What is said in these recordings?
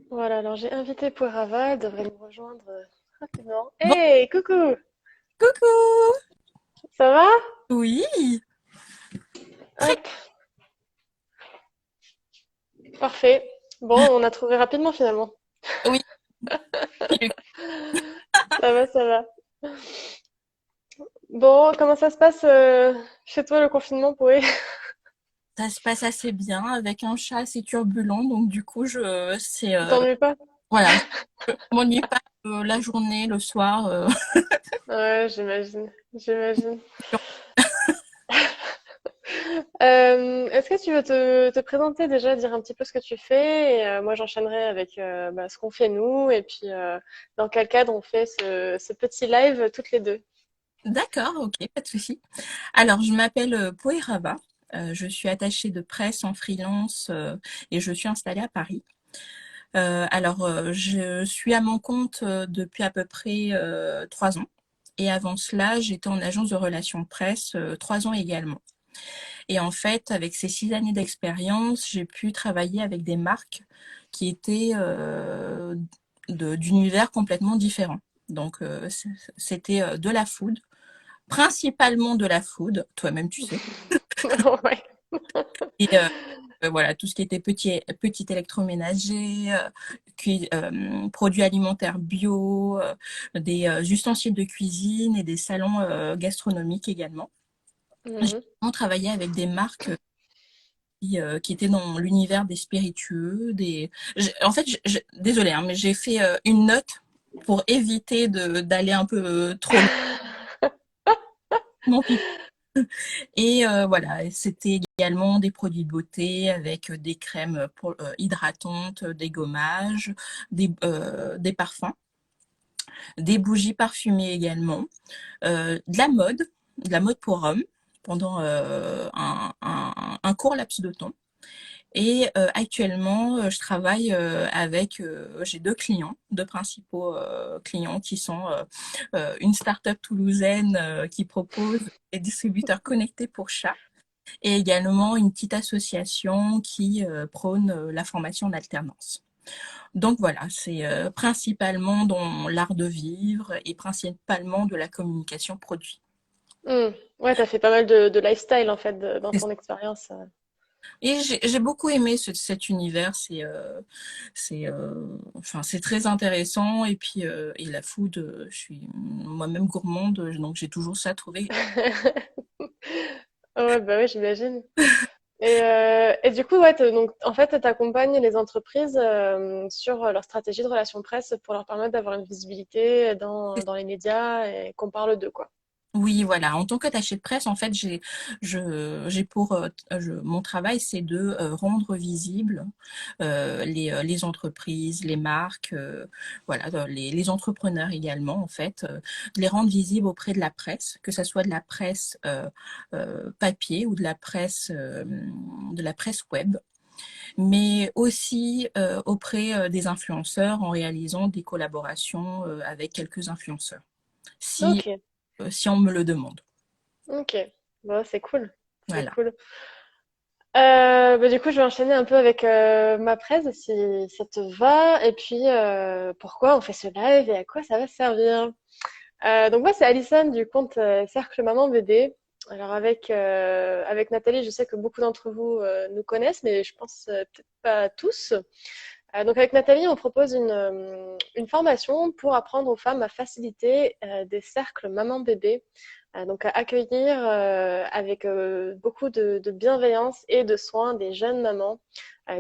Voilà, alors j'ai invité Poirava, elle devrait nous rejoindre rapidement. Bon, Hey, coucou! coucou! Ça va? Oui, très Hop, parfait. Bon, on a trouvé rapidement finalement. oui. Ça va, ça va. Bon, comment ça se passe chez toi le confinement, Poé? Ça se passe assez bien avec un chat assez turbulent, donc du coup, Tu t'ennuies pas? voilà, je m'ennuie pas la journée, le soir. Ouais, j'imagine, j'imagine. Est-ce que tu veux te présenter déjà, dire un petit peu ce que tu fais et moi j'enchaînerai avec ce qu'on fait nous et puis dans quel cadre on fait ce petit live toutes les deux. D'accord, ok, pas de souci. Alors, je m'appelle Poirava. Je suis attachée de presse en freelance et je suis installée à Paris. Je suis à mon compte depuis à peu près 3 ans. Et avant cela, j'étais en agence de relations presse 3 ans également. Et en fait, avec ces 6 années d'expérience, j'ai pu travailler avec des marques qui étaient d'univers complètement différents. Donc, c'était de la food, principalement de la food, toi-même tu sais. Ouais. Et voilà, tout ce qui était petit électroménager, produits alimentaires bio, des ustensiles de cuisine et des salons gastronomiques également. J'ai Mhm. vraiment travaillé avec des marques qui était dans l'univers des spiritueux. En fait, désolée, hein, mais j'ai fait une note pour éviter d'aller un peu trop loin. Mon pipi. Et voilà, c'était également des produits de beauté avec des crèmes hydratantes, des gommages, des parfums, des bougies parfumées également, de la mode pour hommes pendant un court laps de temps. Et actuellement, je travaille j'ai deux clients, deux principaux clients qui sont une start-up toulousaine qui propose des distributeurs connectés pour chats et également une petite association qui prône la formation en alternance. Donc voilà, c'est principalement dans l'art de vivre et principalement de la communication produit. Hmm. Ouais, t'as fait pas mal de lifestyle en fait dans ton expérience. Et j'ai beaucoup aimé cet univers. Enfin, c'est très intéressant. Et puis, et la food, je suis moi-même gourmande, donc j'ai toujours ça à trouver. Ouais, bah ouais, j'imagine. Et du coup, ouais, donc en fait, t'accompagnes les entreprises sur leur stratégie de relations presse pour leur permettre d'avoir une visibilité dans les médias et qu'on parle d'eux, quoi. Oui, voilà. En tant qu'attaché de presse, en fait, j'ai pour, mon travail, c'est de rendre visibles les entreprises, les marques, voilà, les entrepreneurs également, en fait, de les rendre visibles auprès de la presse, que ce soit de la presse papier ou de la presse web, mais aussi auprès des influenceurs en réalisant des collaborations avec quelques influenceurs, si, Ok, si on me le demande. ok. Bon, c'est cool, c'est Voilà. cool. Du coup, je vais enchaîner un peu avec ma presse, si ça te va. Et puis, pourquoi on fait ce live et à quoi ça va servir? Donc moi, c'est Alison du compte Cercle Maman Bébé. Alors avec Nathalie, je sais que beaucoup d'entre vous nous connaissent, mais je pense peut-être pas tous. Donc avec Nathalie, on propose une formation pour apprendre aux femmes à faciliter des cercles maman-bébé, donc à accueillir avec beaucoup de bienveillance et de soins des jeunes mamans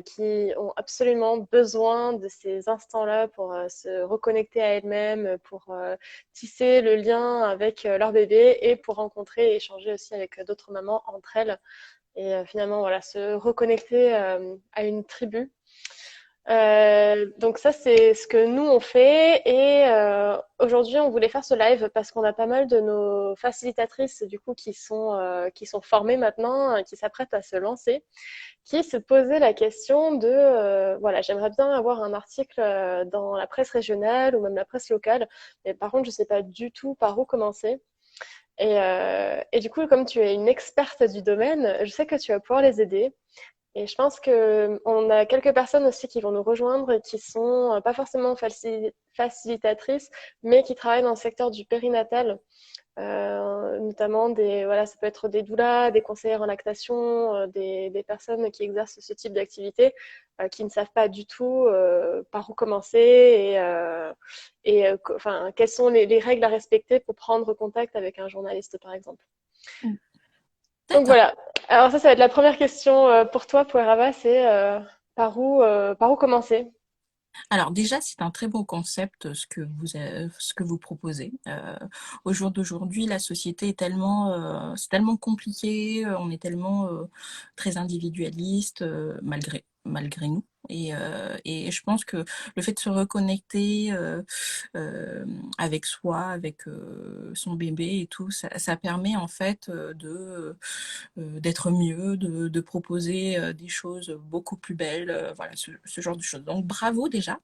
qui ont absolument besoin de ces instants-là pour se reconnecter à elles-mêmes, pour tisser le lien avec leur bébé et pour rencontrer et échanger aussi avec d'autres mamans entre elles et finalement voilà se reconnecter à une tribu donc ça, c'est ce que nous on fait. Et aujourd'hui, on voulait faire ce live parce qu'on a pas mal de nos facilitatrices du coup qui sont formées maintenant, qui s'apprêtent à se lancer, qui se posaient la question de voilà, j'aimerais bien avoir un article dans la presse régionale ou même la presse locale, mais par contre, je sais pas du tout par où commencer. Et du coup, comme tu es une experte du domaine, je sais que tu vas pouvoir les aider. Et je pense que on a quelques personnes aussi qui vont nous rejoindre et qui sont pas forcément facilitatrices, mais qui travaillent dans le secteur du périnatal, notamment voilà, ça peut être des doulas, des conseillères en lactation, des personnes qui exercent ce type d'activité, qui ne savent pas du tout par où commencer enfin, quelles sont les règles à respecter pour prendre contact avec un journaliste, par exemple. Donc D'accord. voilà. Alors ça va être la première question pour toi, Pouerava, c'est par où commencer? Alors déjà, c'est un très beau concept ce que vous proposez. Au jour d'aujourd'hui, la société est c'est tellement compliqué, on est tellement très individualiste malgré nous. Et je pense que le fait de se reconnecter euh, avec soi, avec son bébé et tout, ça permet en fait d'être mieux, de proposer des choses beaucoup plus belles, voilà, ce genre de choses. Donc bravo déjà.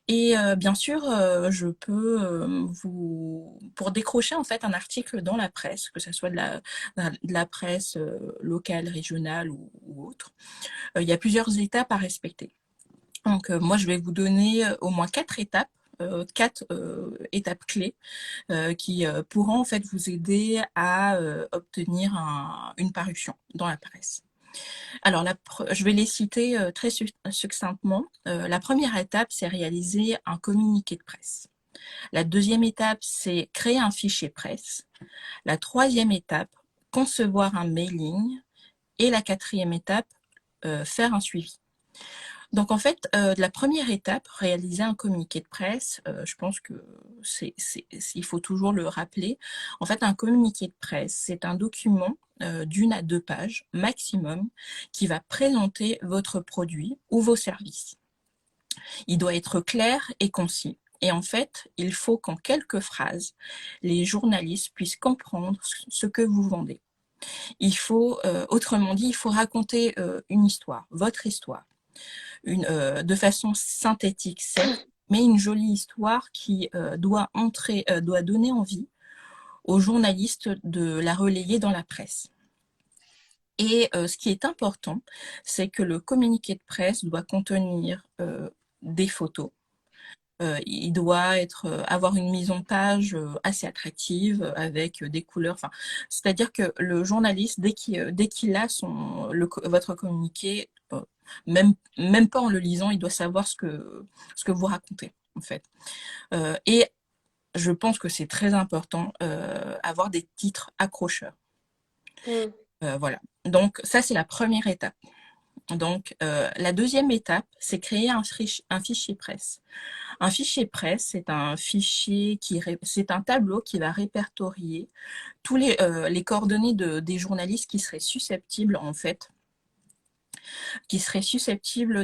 Et bien sûr, je peux pour décrocher en fait un article dans la presse, que ce soit de la presse locale, régionale ou autre, il y a plusieurs étapes à respecter. Donc moi, je vais vous donner au moins quatre étapes clés qui pourront en fait vous aider à obtenir une parution dans la presse. Alors, je vais les citer très succinctement. La première étape, c'est réaliser un communiqué de presse. La deuxième étape, c'est créer un fichier presse. La troisième étape, concevoir un mailing. Et la quatrième étape, faire un suivi. Donc en fait, la première étape, réaliser un communiqué de presse, je pense que il faut toujours le rappeler. En fait, un communiqué de presse, c'est un document d'une à deux pages maximum qui va présenter votre produit ou vos services. Il doit être clair et concis. Et en fait, il faut qu'en quelques phrases, les journalistes puissent comprendre ce que vous vendez. Autrement dit, il faut raconter une histoire, votre histoire de façon synthétique, certes, mais une jolie histoire qui doit donner envie aux journalistes de la relayer dans la presse. Et ce qui est important, c'est que le communiqué de presse doit contenir des photos. Il doit avoir une mise en page assez attractive avec des couleurs. Enfin, c'est-à-dire que le journaliste, dès qu'il a votre communiqué, même pas en le lisant, il doit savoir ce que vous racontez, en fait. Et je pense que c'est très important avoir des titres accrocheurs. Mm. Voilà. Donc ça, c'est la première étape. Donc la deuxième étape, c'est créer un fichier presse. Un fichier presse, c'est un tableau qui va répertorier tous les coordonnées des journalistes qui seraient susceptibles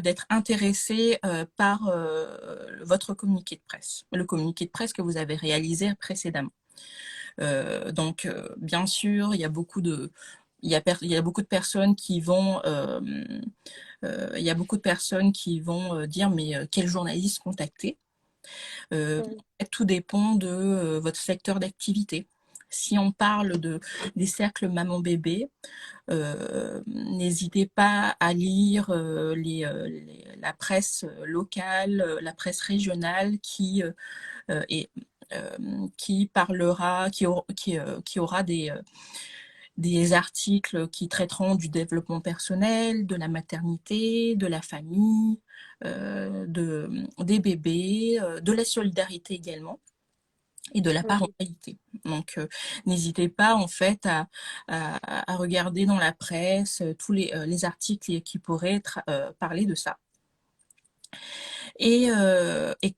d'être intéressés par votre communiqué de presse, le communiqué de presse que vous avez réalisé précédemment. Donc, bien sûr, il y a beaucoup de personnes qui vont dire mais quel journaliste contacter. Mm. Tout dépend de votre secteur d'activité. Si on parle des cercles maman-bébé, n'hésitez pas à lire la presse locale, la presse régionale et, qui parlera, qui aura des articles qui traiteront du développement personnel, de la maternité, de la famille, des bébés, de la solidarité également et de la Mm. parentalité. Donc, n'hésitez pas en fait à regarder dans la presse tous les articles qui pourraient parler de ça. Et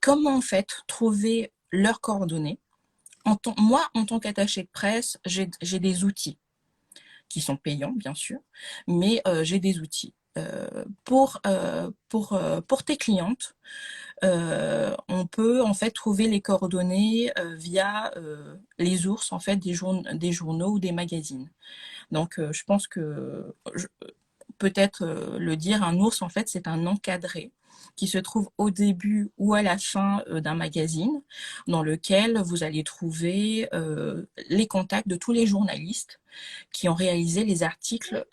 comment en fait trouver leurs coordonnées. Moi, en tant qu'attaché de presse, j'ai des outils qui sont payants, bien sûr, mais j'ai des outils. Pour tes clientes, on peut en fait trouver les coordonnées via les ours en fait des journaux ou des magazines. Donc je pense que peut-être le dire, un ours en fait c'est un encadré qui se trouve au début ou à la fin d'un magazine dans lequel vous allez trouver les contacts de tous les journalistes qui ont réalisé les articles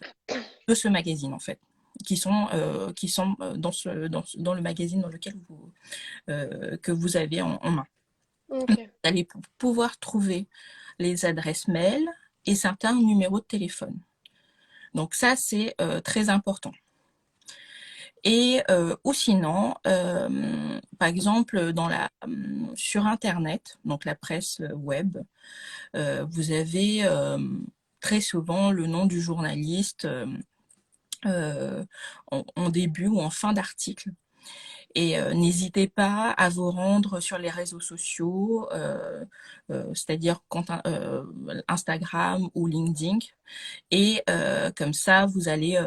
de ce magazine en fait. dans le magazine dans lequel que vous avez en main. Vous Ok. allez pouvoir trouver les adresses mail et certains numéros de téléphone. Donc ça, c'est très important. Et ou sinon, par exemple, sur Internet, donc la presse web, vous avez très souvent le nom du journaliste en début ou en fin d'article. Et n'hésitez pas à vous rendre sur les réseaux sociaux, c'est-à-dire Instagram ou LinkedIn. Et comme ça, vous allez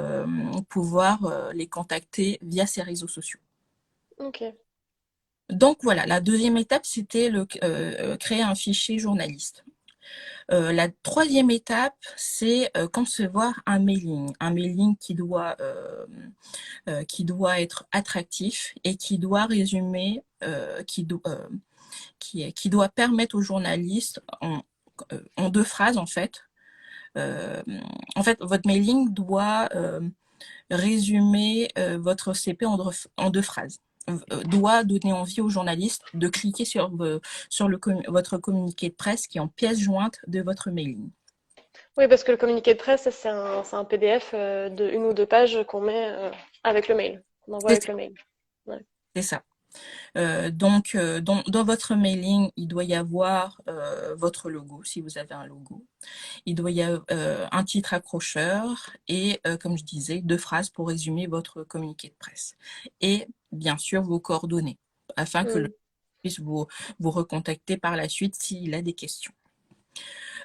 pouvoir les contacter via ces réseaux sociaux. Ok. Donc voilà, la deuxième étape, c'était créer un fichier journaliste. La troisième étape, c'est concevoir un mailing qui doit être attractif et qui doit résumer, qui doit permettre aux journalistes en deux phrases euh, en fait, votre mailing doit résumer votre CP en deux phrases. Doit donner envie aux journalistes de cliquer sur votre communiqué de presse qui est en pièce jointe de votre mailing. Oui, parce que le communiqué de presse, ça, c'est un PDF de une ou deux pages qu'on met avec le mail, qu'on envoie C'est avec ça. le mail. Ouais. C'est ça. Donc, dans votre mailing, il doit y avoir votre logo, si vous avez un logo. Il doit y avoir un titre accrocheur et, comme je disais, deux phrases pour résumer votre communiqué de presse. Et bien sûr, vos coordonnées, afin que le Mm. puisse vous recontacter par la suite s'il a des questions.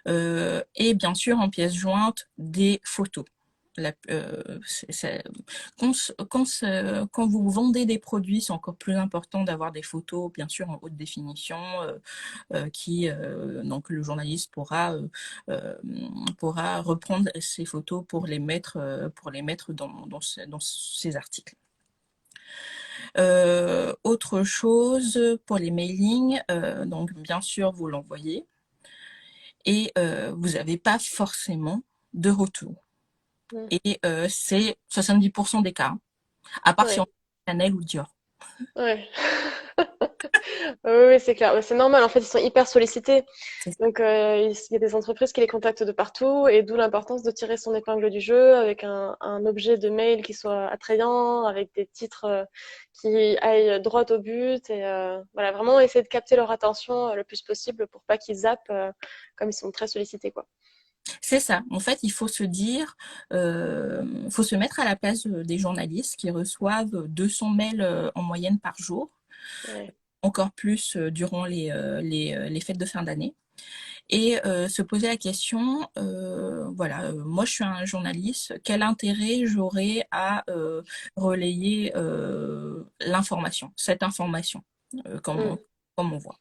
Et bien sûr, en pièce jointe, des photos. La, quand vous vendez des produits, c'est encore plus important d'avoir des photos, bien sûr, en haute définition, donc le journaliste euh, pourra reprendre ces photos pour les mettre dans ses articles. Autre chose pour les mailings, donc bien sûr vous l'envoyez et vous n'avez pas forcément de retour. Mm. Et c'est 70% des cas, à part si on Ouais. est Chanel ou Dior. Ouais. Oui, oui, c'est clair. Ouais, c'est normal. En fait, ils sont hyper sollicités. C'est ça. Donc, il y a des entreprises qui les contactent de partout, et d'où l'importance de tirer son épingle du jeu avec un objet de mail qui soit attrayant, avec des titres qui aillent droit au but, et voilà, vraiment essayer de capter leur attention le plus possible pour pas qu'ils zappent, comme ils sont très sollicités, quoi. C'est ça. En fait, il faut se dire, faut se mettre à la place des journalistes qui reçoivent 200 mails en moyenne par jour, Ouais. encore plus durant les fêtes de fin d'année. Et se poser la question, voilà, moi je suis un journaliste, quel intérêt j'aurais à relayer l'information, cette information, Mm. comme on voit.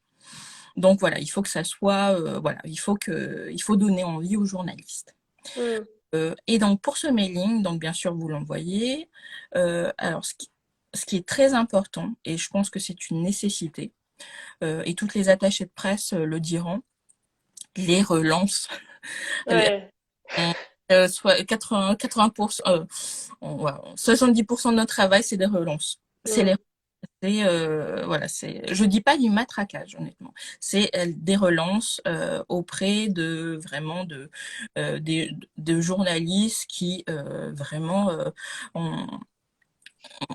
Donc voilà, il faut que ça soit, voilà, il faut donner envie aux journalistes. Mm. Et donc pour ce mailing, donc bien sûr vous l'envoyez. Alors ce qui est très important, et je pense que c'est une nécessité, et toutes les attachées de presse le diront, les relances. Ouais. Soit 80%, ouais, 70% de notre travail, c'est des relances. C'est les Mm. voilà, je dis pas du matraquage, honnêtement. C'est des relances auprès de vraiment de journalistes qui vraiment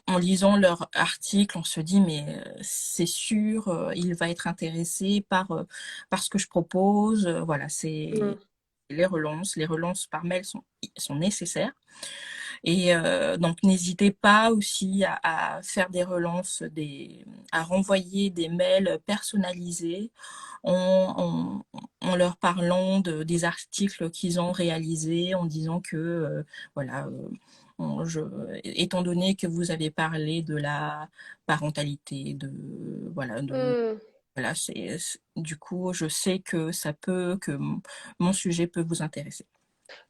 en lisant leur article, on se dit mais c'est sûr, il va être intéressé par ce que je propose. Voilà, c'est Mm. les relances par mail sont nécessaires. Et donc, n'hésitez pas aussi à faire des relances, à renvoyer des mails personnalisés en leur parlant des articles qu'ils ont réalisés, en disant que, voilà, étant donné que vous avez parlé de la parentalité, Mm. voilà, du coup, je sais que mon sujet peut vous intéresser.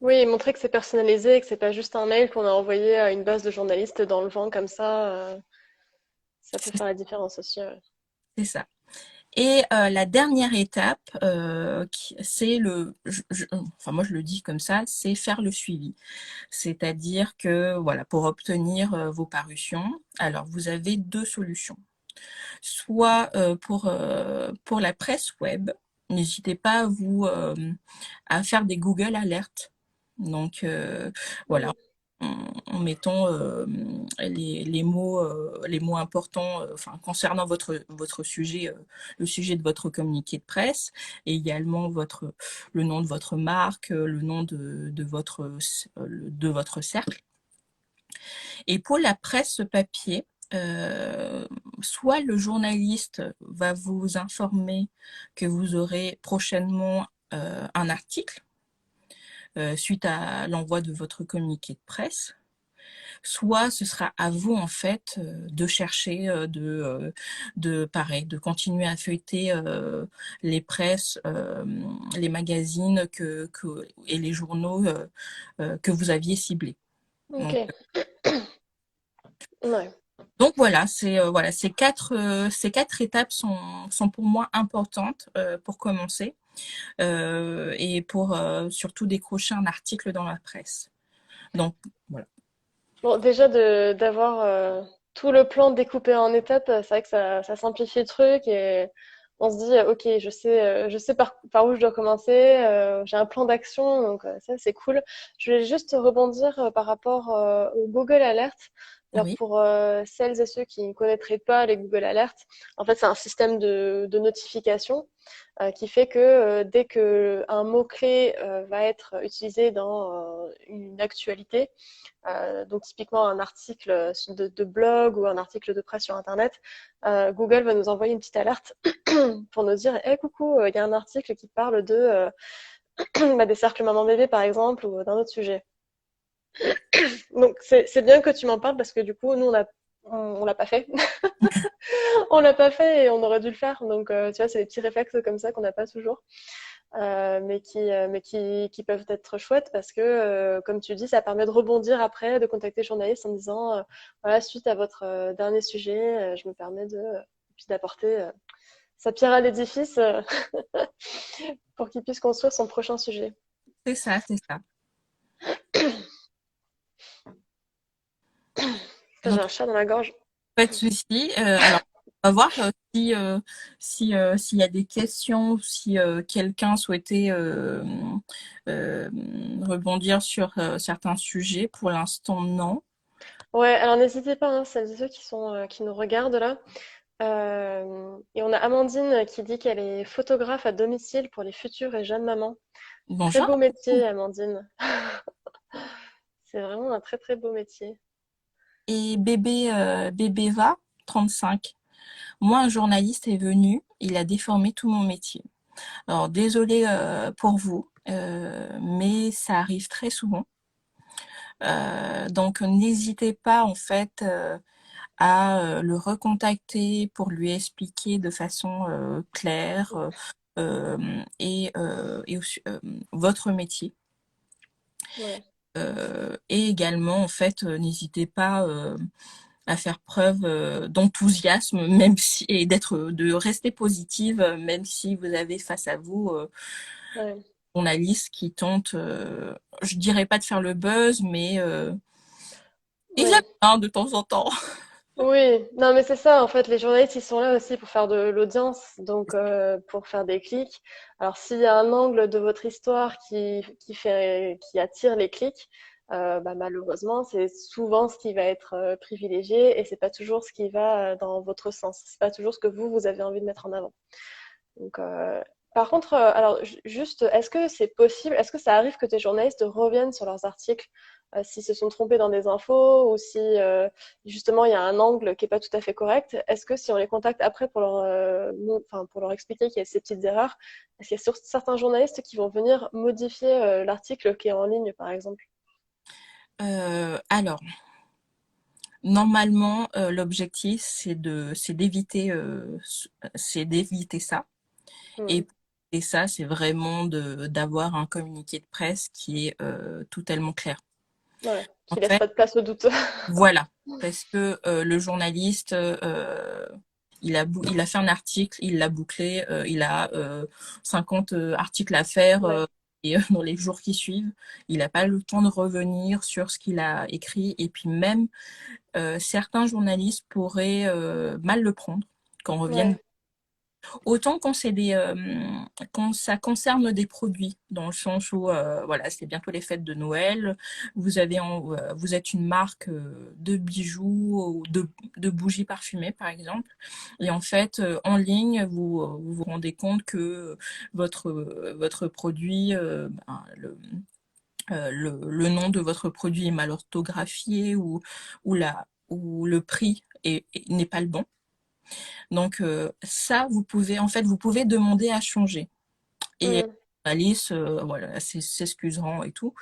Oui, montrer que c'est personnalisé, que c'est pas juste un mail qu'on a envoyé à une base de journalistes dans le vent comme ça peut C'est faire la différence aussi. Ouais. c'est ça. Et la dernière étape, c'est enfin moi je le dis comme ça, c'est faire le suivi. C'est-à-dire que voilà, pour obtenir vos parutions, alors vous avez deux solutions. Soit pour la presse web, n'hésitez pas à faire des Google Alerts. Donc voilà, Mhm. en mettant les mots importants enfin, concernant votre sujet, le sujet de votre communiqué de presse, et également le nom de votre marque, le nom de votre cercle. Et pour la presse papier, soit le journaliste va vous informer que vous aurez prochainement un article suite à l'envoi de votre communiqué de presse, soit ce sera à vous en fait de chercher, pareil, de continuer à feuilleter les presses, les magazines et les journaux que vous aviez ciblés. Ok. Donc, Ouais. voilà, ces quatre étapes sont pour moi importantes pour commencer et pour surtout décrocher un article dans la presse. Donc voilà. Bon, déjà d'avoir tout le plan découpé en étapes, c'est vrai que ça simplifie le truc et on se dit, ok, je sais par où je dois commencer, j'ai un plan d'action, donc ça c'est cool. Je voulais juste rebondir par rapport au Google Alert. Alors Oui, pour celles et ceux qui ne connaîtraient pas les Google Alerts, en fait c'est un système de notification qui fait que dès que un mot-clé va être utilisé dans une actualité, donc typiquement un article de blog ou un article de presse sur Internet, Google va nous envoyer une petite alerte pour nous dire, hey, coucou, il y a un article qui parle de bah, des cercles maman-bébé par exemple ou d'un autre sujet. Donc c'est bien que tu m'en parles parce que du coup, nous, on l'a pas fait. On l'a pas fait et on aurait dû le faire. Donc, tu vois, c'est des petits réflexes comme ça qu'on n'a pas toujours. Mais qui peuvent être chouettes parce que, comme tu dis, ça permet de rebondir après, de contacter le journaliste en disant, voilà, suite à votre dernier sujet, je me permets puis d'apporter sa pierre à l'édifice pour qu'il puisse construire son prochain sujet. c'est ça, c'est ça. J'ai Donc un chat dans la gorge. pas de souci. Alors on va voir s'il y a des questions, si quelqu'un souhaitait euh, rebondir sur certains sujets. Pour l'instant, non. Ouais, alors n'hésitez pas, hein, celles et ceux qui nous regardent là. Et on a Amandine qui dit qu'elle est photographe à domicile pour les futures et jeunes mamans. Très Bonjour. beau métier, Amandine. C'est vraiment un très très beau métier. Et bébé va 35. Moi, un journaliste est venu, il a déformé tout mon métier. Alors, désolée pour vous, mais ça arrive très souvent. Donc, n'hésitez pas en fait à le recontacter pour lui expliquer de façon claire et aussi, votre métier. Ouais. Et également, en fait, n'hésitez pas à faire preuve d'enthousiasme, même si et de rester positive, même si vous avez face à vous Ouais. journalistes qui tentent, je dirais pas de faire le buzz, mais ils aiment Oui. bien de temps en temps. Oui, non mais c'est ça en fait, les journalistes ils sont là aussi pour faire de l'audience, donc pour faire des clics. Alors s'il y a un angle de votre histoire qui attire les clics, bah, malheureusement c'est souvent ce qui va être privilégié et c'est pas toujours ce qui va dans votre sens. C'est pas toujours ce que vous avez envie de mettre en avant. Donc, par contre, alors juste, est-ce que c'est possible, est-ce que ça arrive que tes journalistes reviennent sur leurs articles s'ils se sont trompés dans des infos ou si justement il y a un angle qui est pas tout à fait correct? Est-ce que si on les contacte après pour enfin, pour leur expliquer qu'il y a ces petites erreurs, est-ce qu'il y a certains journalistes qui vont venir modifier l'article qui est en ligne, par exemple? Alors, normalement, l'objectif, c'est d'éviter ça. Hmm. Et ça, c'est vraiment d'avoir un communiqué de presse qui est totalement clair. Ouais, En qui laisse fait, pas de place au doute. voilà, parce que le journaliste, il a fait un article, il l'a bouclé, il a 50 articles à faire Ouais, et dans les jours qui suivent, il n'a pas le temps de revenir sur ce qu'il a écrit. Et puis même, certains journalistes pourraient mal le prendre quand on revienne. ouais. Autant quand quand ça concerne des produits, dans le sens où voilà, c'est bientôt les fêtes de Noël, vous êtes une marque de bijoux ou de bougies parfumées par exemple, et en fait en ligne vous vous rendez compte que votre produit, le nom de votre produit est mal orthographié ou le prix n'est pas le bon. Donc ça, vous pouvez demander à changer. Et Mm, Alice, voilà, s'excuseront et tout.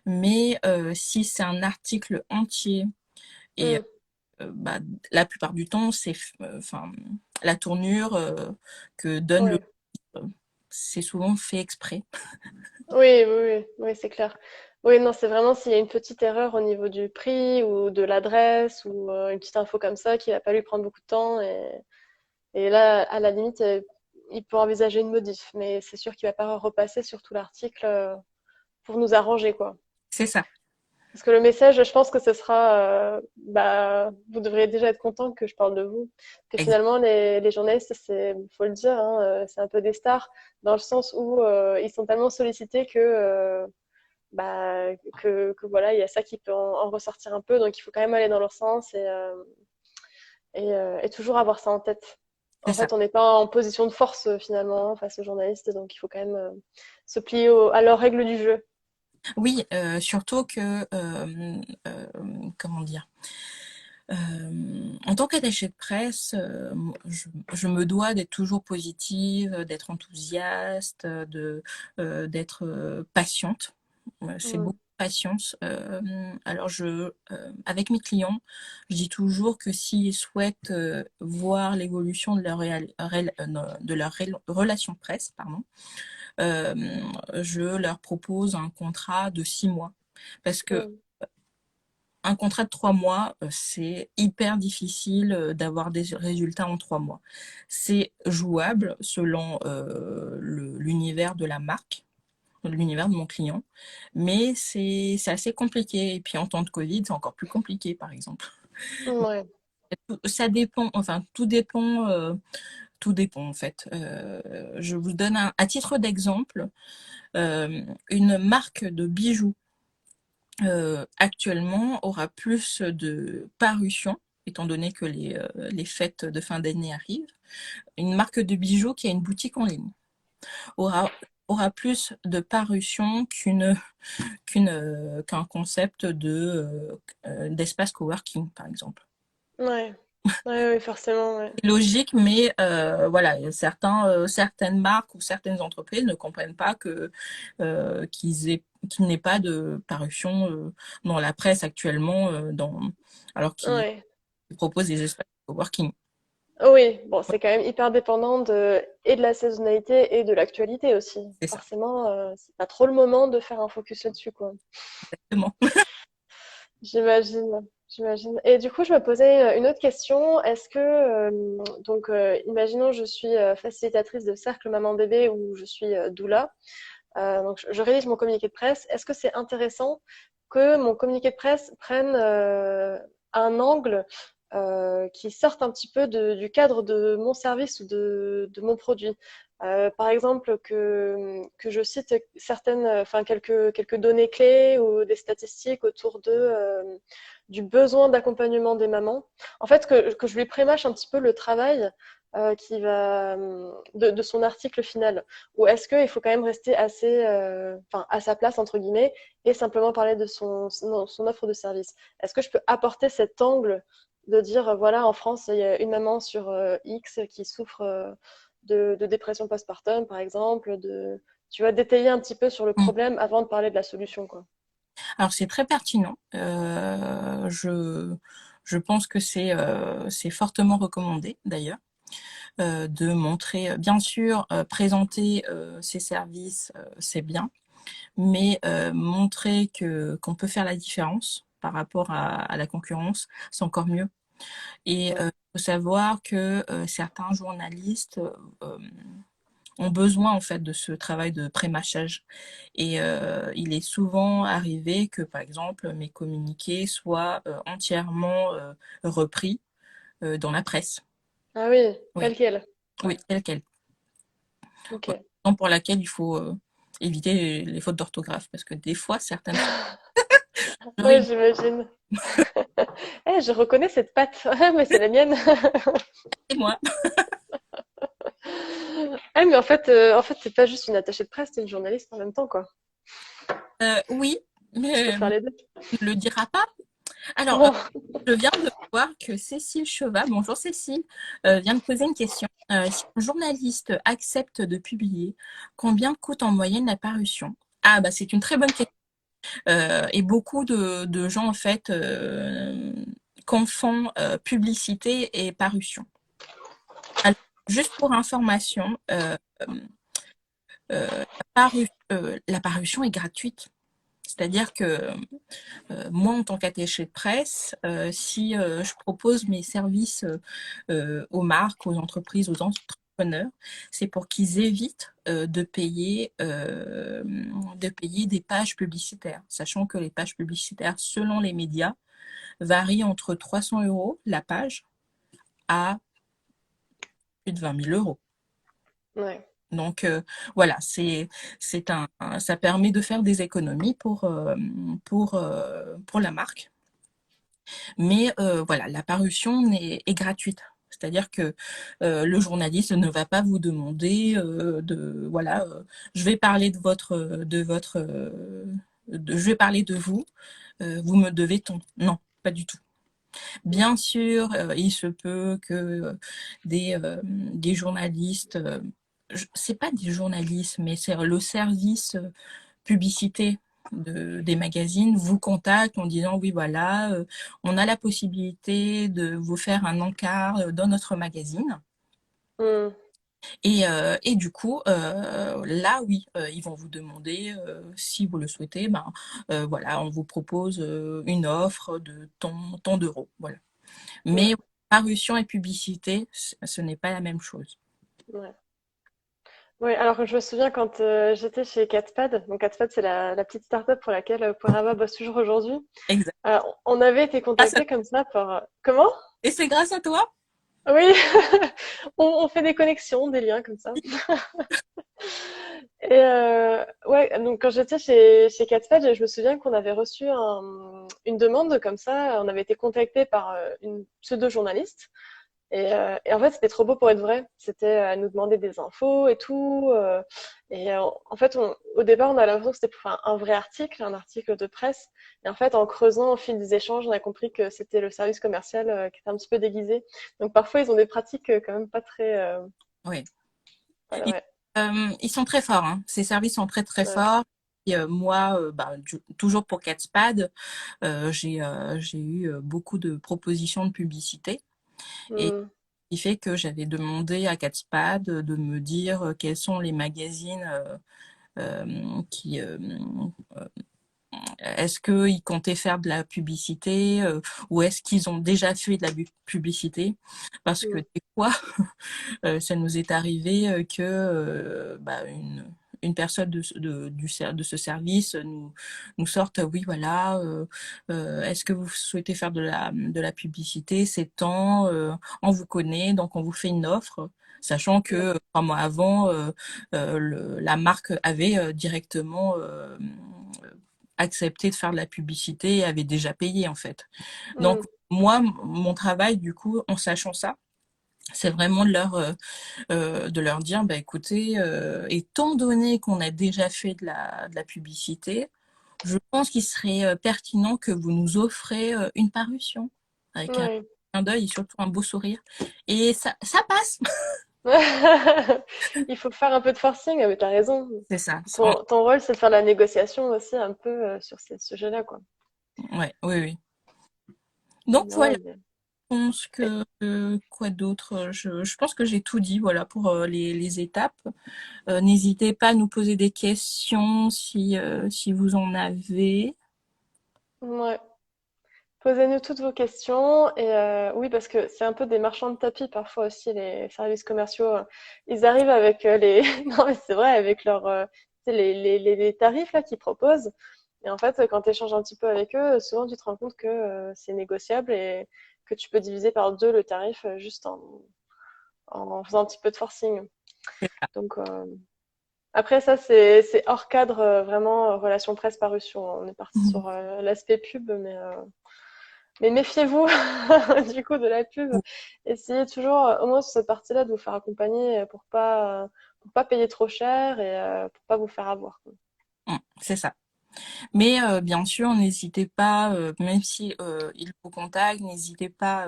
Mais si c'est un article entier et mm, bah, la plupart du temps, enfin, la tournure que donne le, ouais. c'est souvent fait exprès. Oui, oui, oui, oui, c'est clair. Oui, non, c'est vraiment s'il y a une petite erreur au niveau du prix ou de l'adresse ou une petite info comme ça qui va pas lui prendre beaucoup de temps. Et là, à la limite, il peut envisager une modif, mais c'est sûr qu'il va pas repasser sur tout l'article pour nous arranger, quoi. C'est ça, Parce que le message, je pense que ce sera, bah, vous devriez déjà être content que je parle de vous. Que finalement, les journalistes, faut le dire, hein, c'est un peu des stars dans le sens où ils sont tellement sollicités bah, que voilà, il y a ça qui peut en ressortir un peu. Donc, il faut quand même aller dans leur sens et toujours avoir ça en tête. c'est En ça. fait, on n'est pas en position de force finalement face aux journalistes, donc il faut quand même se plier à leurs règles du jeu. Oui, surtout que, comment dire, en tant qu'attaché de presse, je me dois d'être toujours positive, d'être enthousiaste, d'être patiente. C'est Mm, beaucoup de patience. Alors, avec mes clients, je dis toujours que s'ils souhaitent voir l'évolution de de leur relation presse, pardon, euh, je leur propose un contrat de 6 mois. Parce que mm, un contrat de 3 mois, c'est hyper difficile d'avoir des résultats en 3 mois. C'est jouable selon l'univers de la marque, l'univers de mon client, mais c'est assez compliqué. Et puis en temps de Covid, c'est encore plus compliqué, par exemple. ouais, Ça dépend, enfin tout dépend en fait. Je vous donne à titre d'exemple, une marque de bijoux actuellement aura plus de parutions, étant donné que les fêtes de fin d'année arrivent. Une marque de bijoux qui a une boutique en ligne aura, aura plus de parutions qu'un concept d'espace coworking, par exemple. ouais, ouais, ouais, forcément, ouais. C'est logique, mais voilà, certaines marques ou certaines entreprises ne comprennent pas qu'il n'ait pas de parution dans la presse actuellement, alors qu'ils Ouais. proposent des espaces de coworking. Oui, bon, c'est quand même hyper dépendant et de la saisonnalité et de l'actualité aussi. C'est ça, Forcément, c'est pas trop le moment de faire un focus là-dessus, quoi. exactement. J'imagine, j'imagine. Et du coup, je me posais une autre question. Est-ce que, imaginons, je suis facilitatrice de cercle maman-bébé ou je suis doula. Donc, je rédige mon communiqué de presse. Est-ce que c'est intéressant que mon communiqué de presse prenne un angle qui sorte un petit peu du cadre de mon service ou de mon produit? Par exemple, que je cite enfin, quelques données clés ou des statistiques autour du besoin d'accompagnement des mamans. En fait, que je lui prémâche un petit peu le travail de son article final. Ou est-ce qu'il faut quand même rester assez, enfin, à sa place, entre guillemets, et simplement parler de son offre de service? Est-ce que je peux apporter cet angle de dire, voilà, en France, il y a une maman sur X qui souffre de dépression postpartum, par exemple, tu vas détailler un petit peu sur le Mm. problème avant de parler de la solution, quoi. Alors c'est très pertinent. Je pense que c'est fortement recommandé d'ailleurs. De montrer, bien sûr, présenter ses services, c'est bien, mais montrer qu'on peut faire la différence par rapport à la concurrence, c'est encore mieux. Et Ouais. faut savoir que certains journalistes ont besoin en fait de ce travail de pré-mâchage. Et il est souvent arrivé que, par exemple, mes communiqués soient entièrement repris dans la presse. Ah oui, Oui, tel quel. oui, Ouais. tel quel. Ok. Raison pour laquelle il faut éviter les fautes d'orthographe, parce que des fois, certaines fois, Ouais, j'aurais j'imagine. Eh, je reconnais cette patte. Ah, mais c'est la mienne. dit moi. Ah, mais en fait, c'est pas juste une attachée de presse, t'es une journaliste en même temps, quoi. Oui, Tu peux mais faire les deux. ne le dira pas. Alors, Non. je viens de voir que Cécile Cheva, bonjour Cécile, vient de poser une question. Si un journaliste accepte de publier, combien coûte en moyenne la parution? Ah, bah c'est une très bonne question. Et beaucoup de gens, en fait, confondent publicité et parution. Alors, juste pour information, la parution est gratuite. C'est-à-dire que moi, en tant qu'attaché de presse, si je propose mes services aux marques, aux entreprises, aux entrepreneurs, c'est pour qu'ils évitent de payer des pages publicitaires, sachant que les pages publicitaires, selon les médias, varient entre 300 euros la page à plus de 20 000 euros. Ouais. Donc voilà, ça permet de faire des économies pour la marque. Mais voilà, la parution est gratuite. C'est-à-dire que le journaliste ne va pas vous demander voilà, je vais parler je vais parler de vous, vous me devez tant. Non, pas du tout. Mm. Bien sûr, il se peut que des journalistes, c'est pas des journalistes, mais c'est le service publicité des magazines vous contactent en disant oui voilà, on a la possibilité de vous faire un encart dans notre magazine. Mm. Et du coup, là, oui, ils vont vous demander, si vous le souhaitez, ben, voilà, on vous propose une offre de tant d'euros. Voilà. Ouais. Mais parution et publicité, ce n'est pas la même chose. Ouais. Ouais, alors je me souviens quand j'étais chez Catpad, donc Catpad c'est la petite start-up pour laquelle Poirava bosse toujours aujourd'hui. Exact. On avait été contacté comme ça par... Comment? Et c'est grâce à toi? Oui, on fait des connexions, des liens comme ça. Et ouais, donc quand j'étais chez Catpad, je me souviens qu'on avait reçu une demande comme ça. On avait été contacté par une pseudo-journaliste. Et en fait, c'était trop beau pour être vrai. C'était, elle nous demandait des infos et tout. En fait, au départ, on a l'impression que c'était enfin, un vrai article, un article de presse. Et en fait, en creusant au fil des échanges, on a compris que c'était le service commercial qui était un petit peu déguisé. Donc parfois, ils ont des pratiques quand même pas très... Oui. voilà, Ils, ouais. ils sont très forts, hein. Ces services sont très très Ouais. forts. Et, moi, bah, toujours pour Catspad, j'ai eu beaucoup de propositions de publicité. Et Hmm. ce qui fait que j'avais demandé à Catspad de me dire quels sont les magazines qui est-ce qu'ils comptaient faire de la publicité ou est-ce qu'ils ont déjà fait de la publicité? Parce que Hmm. des fois, ça nous est arrivé que bah, une personne de ce service nous sorte, oui, voilà, est-ce que vous souhaitez faire de la publicité? C'est temps, on vous connaît, donc on vous fait une offre. Sachant que Ouais. 3 mois avant, la marque avait directement accepté de faire de la publicité et avait déjà payé en fait. Donc Hmm. moi, mon travail du coup, en sachant ça, c'est vraiment de leur dire, bah, écoutez, étant donné qu'on a déjà fait de la publicité, je pense qu'il serait pertinent que vous nous offrez une parution avec un Ouais. clin d'œil et surtout un beau sourire. Et ça passe. Il faut faire un peu de forcing, mais t'as raison. C'est ça. Ton rôle, c'est de faire la négociation aussi un peu sur ces sujets-là, quoi. Ouais, oui, oui. Donc Non, voilà, mais- je pense que quoi d'autre? Je pense que j'ai tout dit, voilà, pour les étapes. N'hésitez pas à nous poser des questions si vous en avez. Ouais. Posez-nous toutes vos questions et oui, parce que c'est un peu des marchands de tapis parfois aussi, les services commerciaux. Ils arrivent avec les non mais c'est vrai, avec leurs tu sais, les tarifs là qu'ils proposent. Et en fait, quand tu échanges un petit peu avec eux, souvent tu te rends compte que c'est négociable et que tu peux diviser par deux le tarif juste en faisant un petit peu de forcing. Donc après ça c'est hors cadre vraiment relation presse-parution. On est parti sur l'aspect pub, mais méfiez-vous du coup de la pub. Essayez toujours, au moins sur cette partie-là, de vous faire accompagner pour pas payer trop cher et pour pas vous faire avoir, quoi. C'est ça. Mais bien sûr, n'hésitez pas, même si ils vous contactent, n'hésitez pas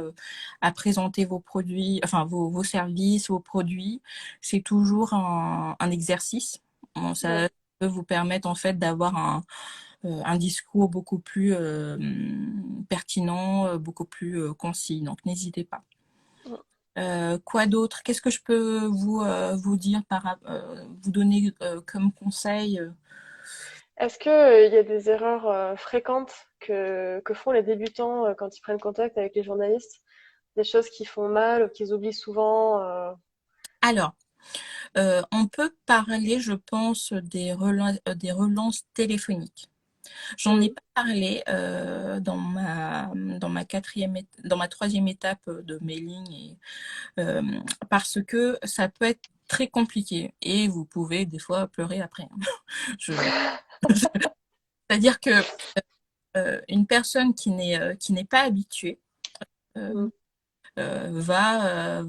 à présenter vos produits, enfin vos services, vos produits. C'est toujours un exercice. Bon, Ouais. ça peut vous permettre en fait d'avoir un discours beaucoup plus pertinent, beaucoup plus concis. Donc n'hésitez pas. Quoi d'autre? Qu'est-ce que je peux vous dire vous donner comme conseil? Est-ce que il y a des erreurs fréquentes que font les débutants quand ils prennent contact avec les journalistes? Des choses qu'ils font mal ou qu'ils oublient souvent Alors, on peut parler, je pense, des relances téléphoniques. J'en ai Hmm. pas parlé dans ma troisième étape de mailing, euh, parce que ça peut être très compliqué et vous pouvez des fois pleurer après, hein. Je- C'est-à-dire que une personne qui n'est pas habituée euh, Hmm. va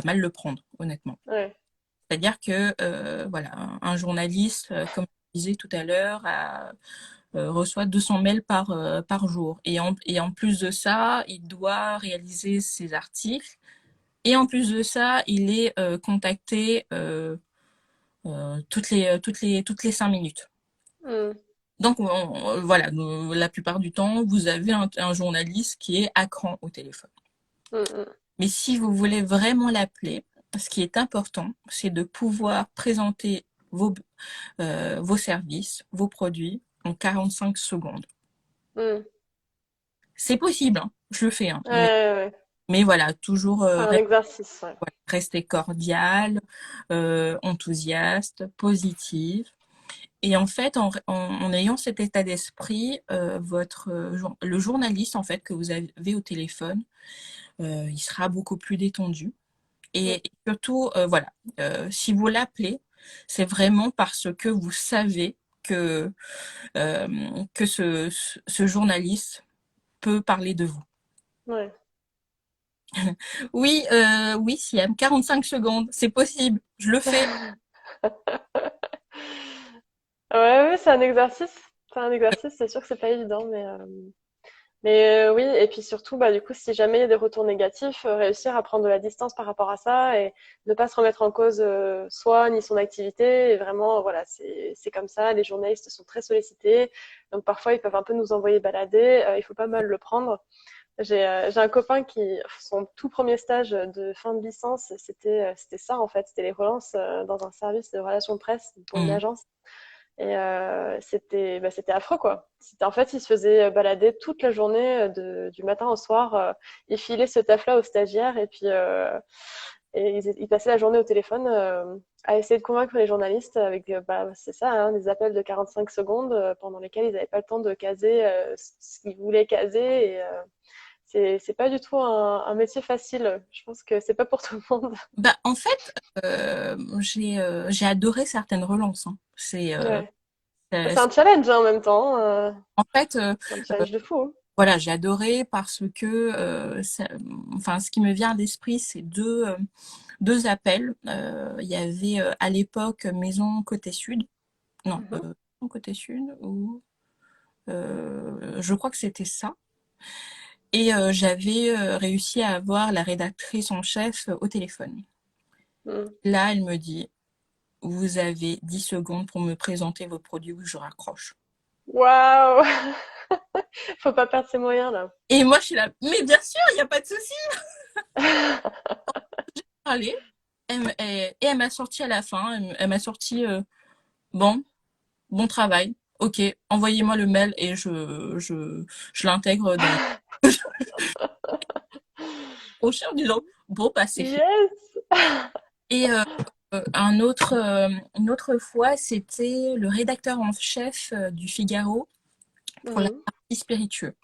mal le prendre, honnêtement. Ouais. C'est-à-dire que voilà, un journaliste, comme je disais tout à l'heure, reçoit 200 mails par jour. Et en plus de ça, il doit réaliser ses articles. Et en plus de ça, il est contacté toutes les 5 minutes. Hmm. Donc voilà, la plupart du temps, vous avez un journaliste qui est à cran au téléphone. Hmm. Hmm. Mais si vous voulez vraiment l'appeler, ce qui est important, c'est de pouvoir présenter vos services, vos produits en 45 secondes. Hmm. C'est possible, hein, je le fais, hein, Ouais, ouais, ouais. mais voilà, toujours C'est un exercice, ouais. rester cordial, enthousiaste, positive. Et en fait, en ayant cet état d'esprit, le journaliste en fait que vous avez au téléphone, il sera beaucoup plus détendu. Hmm. Et surtout, voilà, si vous l'appelez, c'est vraiment parce que vous savez que ce journaliste peut parler de vous. Ouais. Oui, oui, Siam, 45 secondes, c'est possible, je le fais. Ouais, ouais, c'est un exercice. C'est un exercice, c'est sûr que c'est pas évident, mais oui, et puis surtout, bah, du coup, si jamais il y a des retours négatifs, réussir à prendre de la distance par rapport à ça et ne pas se remettre en cause soi ni son activité. Et vraiment, voilà, c'est comme ça. Les journalistes sont très sollicités, donc parfois ils peuvent un peu nous envoyer balader. Il faut pas mal le prendre. J'ai un copain qui, son tout premier stage de fin de licence, c'était ça en fait, c'était les relances dans un service de relations presse pour une Mm. agence. Et c'était affreux, quoi. En fait, il se faisait balader toute la journée, du matin au soir. Il filait ce taf-là aux stagiaires et il passait la journée au téléphone à essayer de convaincre les journalistes avec, bah, c'est ça, hein, des appels de 45 secondes pendant lesquels ils n'avaient pas le temps de caser ce qu'ils voulaient caser. Et c'est pas du tout un métier facile. Je pense que c'est pas pour tout le monde. Bah, en fait, j'ai adoré certaines relances, hein. Ouais. C'est- C'est un challenge hein, en même temps. En fait, C'est un challenge de fou, hein. voilà, j'ai adoré parce que, enfin, ce qui me vient à l'esprit, c'est deux appels. Il y avait à l'époque Maison Côté Sud. Non, Mhm. Maison Côté Sud, ou je crois que c'était ça. Et j'avais réussi à avoir la rédactrice en chef au téléphone. Mm. Là, elle me dit, vous avez 10 secondes pour me présenter vos produits ou je raccroche. Waouh! Faut pas perdre ses moyens là. Et moi, je suis là, mais bien sûr, il n'y a pas de souci. Allez. Et elle m'a sorti à la fin, elle m'a sorti, bon, bon travail, ok, envoyez-moi le mail et je l'intègre dans. Prochain en disant bon bah c'est fait. Yes! Et une autre fois, c'était le rédacteur en chef du Figaro pour la Mhm. partie spiritueux.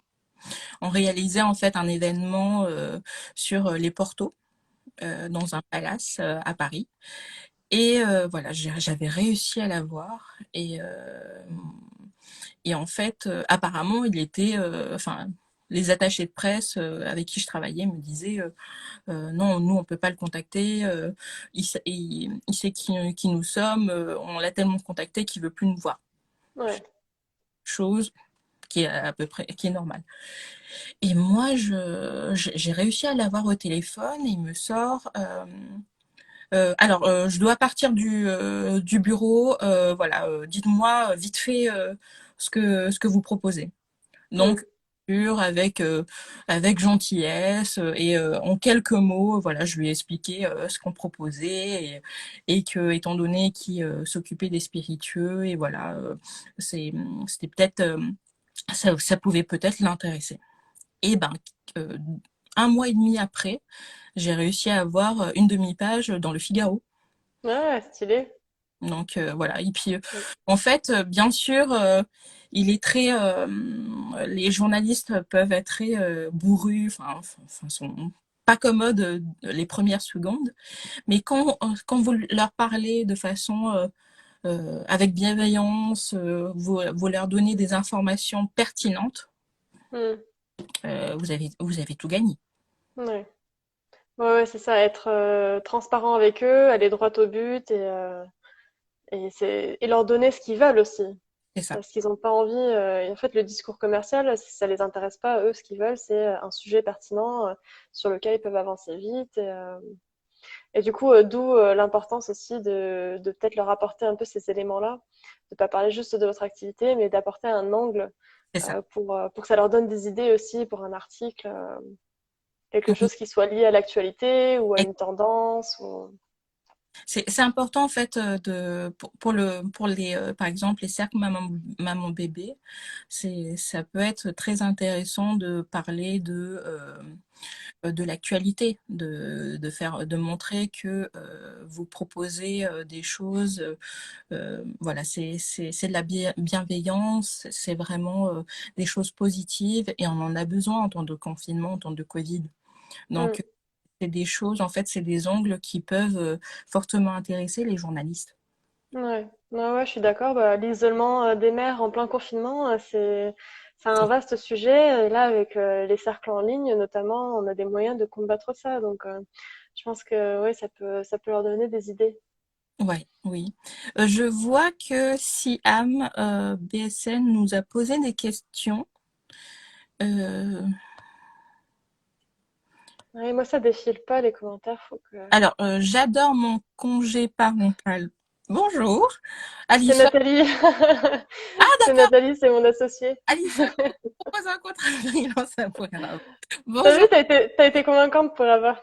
On réalisait en fait un événement sur les Portos dans un palace à Paris. Et voilà, j'avais réussi à l'avoir. Et en fait, apparemment, il était, enfin, les attachés de presse avec qui je travaillais me disaient non, nous on peut pas le contacter, il sait qui nous sommes, on l'a tellement contacté qu'il veut plus nous voir. Ouais. Chose qui est à peu près qui est normale. Et moi, j'ai réussi à l'avoir au téléphone et il me sort. Alors, je dois partir du bureau. Voilà, dites-moi vite fait ce que vous proposez. Mm. Donc, avec, avec gentillesse et en quelques mots, voilà, je lui ai expliqué ce qu'on proposait et que, étant donné qu'il s'occupait des spiritueux, et voilà, c'était peut-être, ça pouvait peut-être l'intéresser. Et ben, euh, un mois et demi après, j'ai réussi à avoir une demi-page dans le Figaro. Ouais, stylé. Donc voilà. Et puis Mm. en fait, bien sûr, il est très, les journalistes peuvent être très bourrus, enfin, sont pas commodes les premières secondes, mais quand vous leur parlez de façon avec bienveillance, vous leur donnez des informations pertinentes, Mm. vous avez tout gagné. Ouais. Ouais, ouais, c'est ça, être transparent avec eux, aller droit au but et leur donner ce qu'ils veulent aussi. C'est ça. Parce qu'ils n'ont pas envie. Et en fait, le discours commercial, ça les intéresse pas. Eux, ce qu'ils veulent, c'est un sujet pertinent sur lequel ils peuvent avancer vite. Et du coup, d'où l'importance aussi de peut-être leur apporter un peu ces éléments-là, de pas parler juste de votre activité, mais d'apporter un angle C'est ça. pour que ça leur donne des idées aussi pour un article, quelque Oui. chose qui soit lié à l'actualité ou à une tendance. Ou... C'est important en fait pour les par exemple les cercles maman bébé, c'est ça peut être très intéressant de parler de l'actualité, de montrer que vous proposez des choses, voilà, c'est de la bienveillance, c'est vraiment des choses positives et on en a besoin en temps de confinement, en temps de Covid. Mm. Donc c'est des choses, en fait, c'est des angles qui peuvent fortement intéresser les journalistes. Ouais. Ouais, ouais, je suis d'accord. Bah, l'isolement des mères en plein confinement, c'est un vaste sujet. Et là, avec les cercles en ligne, notamment, on a des moyens de combattre ça. Donc, je pense que ouais, ça peut leur donner des idées. Ouais, oui. Je vois que Siam BSN nous a posé des questions. Euh, Ouais, moi, ça défile pas les commentaires. Faut que... alors, j'adore mon congé parental. Bonjour, C'est Alison. Nathalie. Ah, C'est d'accord, Nathalie, c'est mon associée. Alison propose un contrat freelance à Poirot. T'as Bonjour, vu, t'as été convaincante pour l'avoir.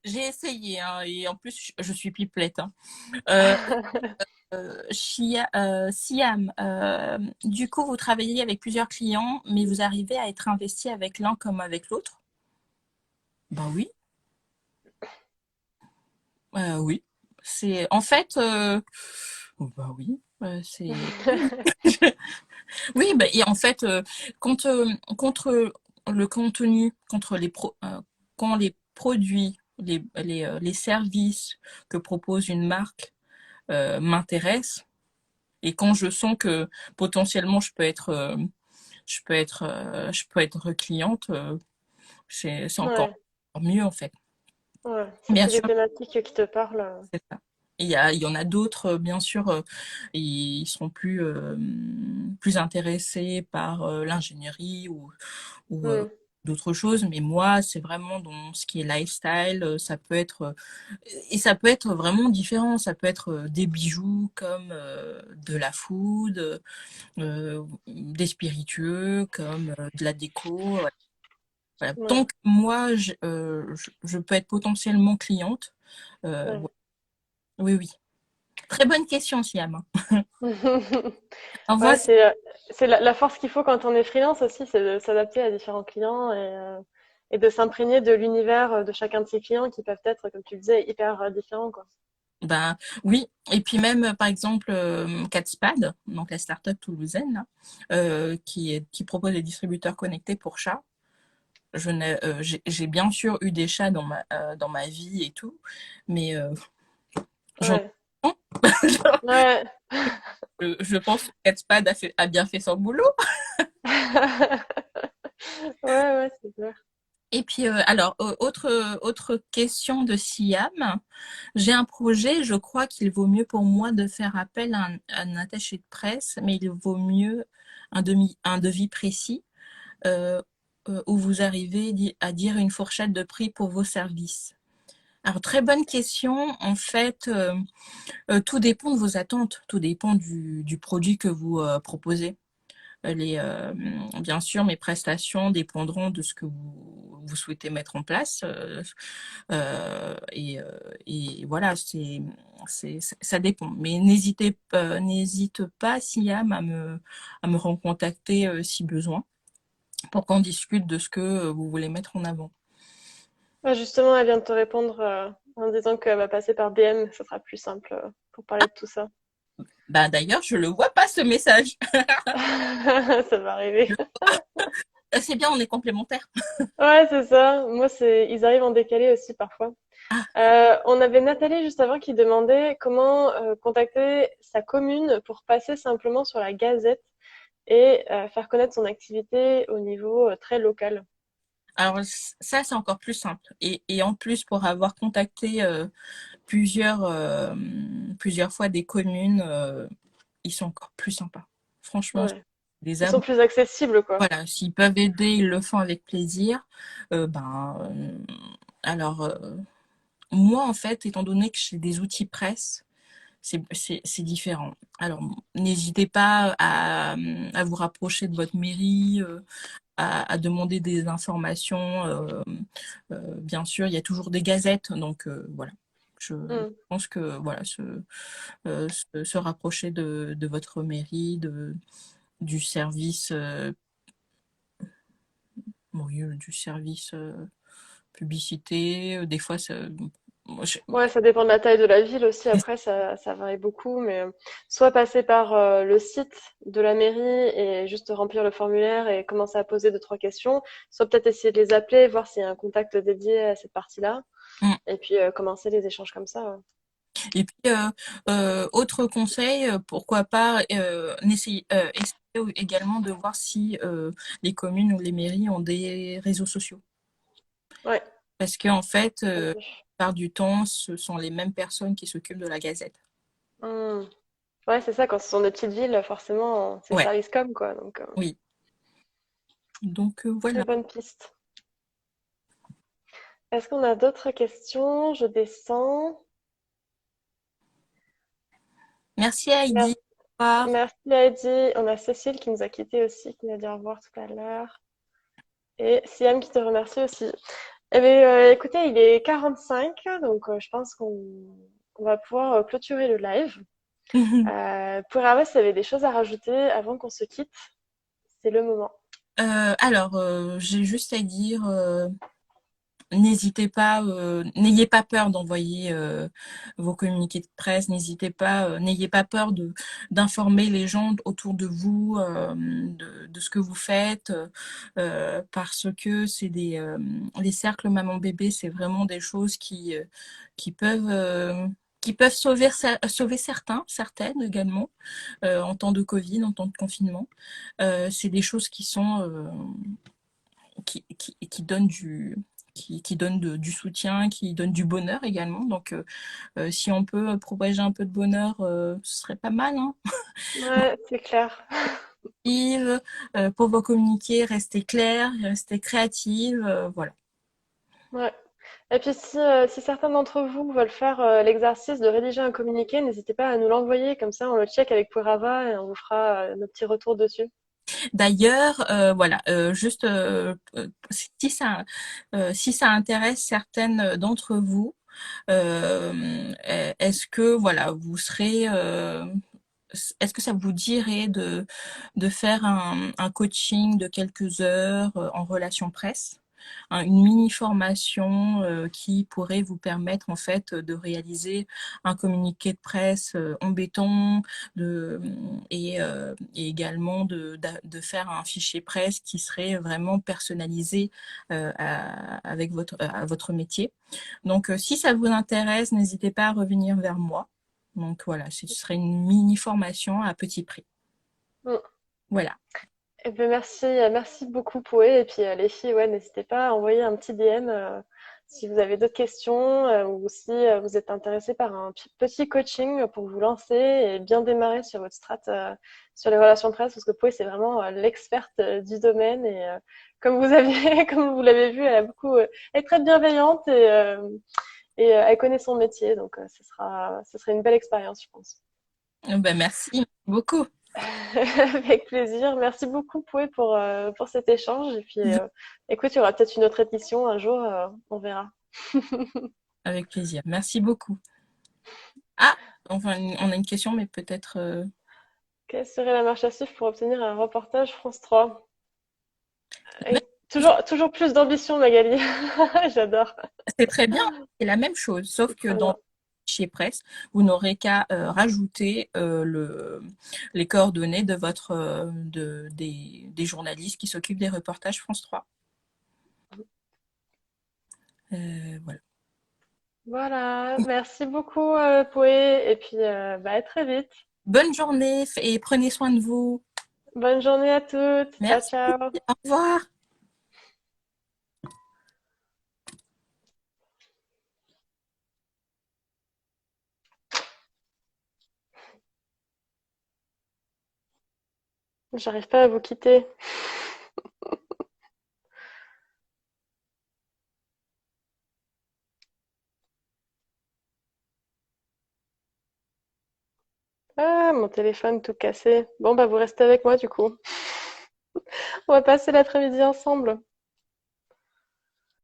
j'ai essayé, hein, et en plus, je suis pipelette. Hein. Siam, du coup, vous travaillez avec plusieurs clients, mais vous arrivez à être investi avec l'un comme avec l'autre? Ben oui, oui. C'est en fait, oh, bah oui, c'est oui, bah, et en fait, contre le contenu, quand les produits, les services que propose une marque m'intéressent, et quand je sens que potentiellement je peux être cliente, c'est encore Ouais, mieux en fait. ouais. Si Bien c'est des sûr, thématiques qui te parlent. c'est ça. Il y en a d'autres, bien sûr, ils seront plus intéressés par l'ingénierie ou d'autres choses, mais moi, c'est vraiment dans ce qui est lifestyle, ça peut être, et ça peut être vraiment différent, ça peut être des bijoux comme de la food, des spiritueux comme de la déco. Voilà. Ouais, Tant que moi, je peux être potentiellement cliente, ouais. ouais. Oui, oui. Très bonne question, Siam. Envoie. Ouais, c'est la force qu'il faut quand on est freelance aussi, c'est de s'adapter à différents clients et de s'imprégner de l'univers de chacun de ses clients qui peuvent être, comme tu le disais, hyper différents, quoi. Ben oui, et puis même par exemple Catspad, donc la startup toulousaine là, qui propose des distributeurs connectés pour chats. J'ai bien sûr eu des chats dans ma vie et tout, mais j'en Ouais, ouais. je pense que Catspad a bien fait son boulot. Ouais, ouais, c'est clair. Et puis alors autre question de Siam. J'ai un projet, je crois qu'il vaut mieux pour moi de faire appel à un attaché de presse, mais il vaut mieux un devis précis euh, où vous arrivez à dire une fourchette de prix pour vos services. Alors, très bonne question. En fait, tout dépend de vos attentes, tout dépend du produit que vous proposez. Les, euh, Bien sûr, mes prestations dépendront de ce que vous souhaitez mettre en place. Euh, et, euh, et voilà, ça dépend. Mais n'hésite pas, Siam, à me recontacter si besoin, pour qu'on discute de ce que vous voulez mettre en avant. Ouais, justement, elle vient de te répondre en disant qu'elle va passer par DM, ce sera plus simple pour parler de tout ça. Bah, d'ailleurs, je le vois pas ce message. Ça va arriver. C'est bien, on est complémentaires. Ouais, c'est ça. Moi, ils arrivent en décalé aussi parfois. Ah, On avait Nathalie juste avant qui demandait comment contacter sa commune pour passer simplement sur la Gazette et faire connaître son activité au niveau très local. alors ça, c'est encore plus simple. Et en plus, pour avoir contacté plusieurs fois des communes, ils sont encore plus sympas. Franchement, Ouais. des Ils sont abos. plus accessibles, quoi. Voilà, s'ils peuvent aider, ils le font avec plaisir. Ben, alors, moi, en fait, étant donné que j'ai des outils presse, c'est différent. Alors, n'hésitez pas à vous rapprocher de votre mairie, à demander des informations. Bien sûr, il y a toujours des gazettes, donc voilà. Je Mm. pense que voilà, se rapprocher de votre mairie, du service, oui, du service publicité. Des fois, moi, Ouais, ça dépend de la taille de la ville aussi. Après, ça varie beaucoup, mais soit passer par le site de la mairie et juste remplir le formulaire et commencer à poser deux, trois questions, soit peut-être essayer de les appeler, voir s'il y a un contact dédié à cette partie-là, Mm. et puis commencer les échanges comme ça. Ouais. Et puis, autre conseil, pourquoi pas essayer également de voir si les communes ou les mairies ont des réseaux sociaux. Ouais. Parce qu'en fait, Ok. la plupart du temps, ce sont les mêmes personnes qui s'occupent de la gazette. Hmm. Ouais, c'est ça. Quand ce sont des petites villes, forcément, c'est Ouais, service com, quoi. Donc, oui. Donc très voilà. bonne piste. Est-ce qu'on a d'autres questions? Je descends. Merci Heidi. Merci. Au revoir. Merci Heidi. On a Cécile qui nous a quittés aussi, qui nous a dit au revoir tout à l'heure. Et Siam qui te remercie aussi. Eh bien, écoutez, il est 45, donc je pense qu'on va pouvoir clôturer le live. Pour Ava, s'il y avait des choses à rajouter avant qu'on se quitte, c'est le moment. Alors, j'ai juste à dire, n'hésitez pas, n'ayez pas peur d'envoyer vos communiqués de presse, n'ayez pas peur d'informer les gens autour de vous de ce que vous faites, parce que les cercles maman-bébé, c'est vraiment des choses qui peuvent, qui peuvent sauver certaines également, en temps de Covid, en temps de confinement. C'est des choses qui donnent qui donne du soutien, qui donne du bonheur également. Donc, si on peut propager un peu de bonheur, ce serait pas mal. Hein. Ouais, c'est clair. Yves, pour vos communiquer, restez clair, restez créative. Voilà. Ouais. Et puis si certains d'entre vous veulent faire l'exercice de rédiger un communiqué, n'hésitez pas à nous l'envoyer, comme ça on le check avec Pourava et on vous fera nos petits retours dessus. D'ailleurs, voilà, juste si ça intéresse certaines d'entre vous, Est-ce que voilà, vous serez est-ce que ça vous dirait de faire un coaching de quelques heures en relation presse, une mini formation qui pourrait vous permettre en fait de réaliser un communiqué de presse en béton et également de faire un fichier presse qui serait vraiment personnalisé avec à votre métier. Donc, si ça vous intéresse, n'hésitez pas à revenir vers moi. Donc voilà, ce serait une mini formation à petit prix. Mm. Voilà. Eh ben merci, merci beaucoup Poé. Et puis les filles, ouais, n'hésitez pas à envoyer un petit DM si vous avez d'autres questions ou si vous êtes intéressé par un petit coaching pour vous lancer et bien démarrer sur votre strat sur les relations presse, parce que Poé, c'est vraiment l'experte du domaine et comme vous avez, comme vous l'avez vu, elle a beaucoup, elle est très bienveillante et elle connaît son métier, donc ce sera une belle expérience, je pense. Ben, merci beaucoup. Avec plaisir. Merci beaucoup, Pouet, pour cet échange. Et puis, écoute, il y aura peut-être une autre édition un jour, on verra. Avec plaisir. Merci beaucoup. Ah, enfin, on a une question, mais peut-être. Quelle serait la marche à suivre pour obtenir un reportage France 3? Même Et toujours plus d'ambition, Magali. J'adore. c'est très bien, c'est la même chose, sauf C'est que très dans bien. chez Presse, vous n'aurez qu'à rajouter les coordonnées de des journalistes qui s'occupent des reportages France 3. Voilà. Voilà. Merci beaucoup, Pouet. Et puis, bah, à très vite. Bonne journée et prenez soin de vous. Bonne journée à toutes. Ciao, Merci. ciao. Au revoir. J'arrive pas à vous quitter. Ah, mon téléphone tout cassé. Bon, bah, vous restez avec moi, du coup. On va passer l'après-midi ensemble.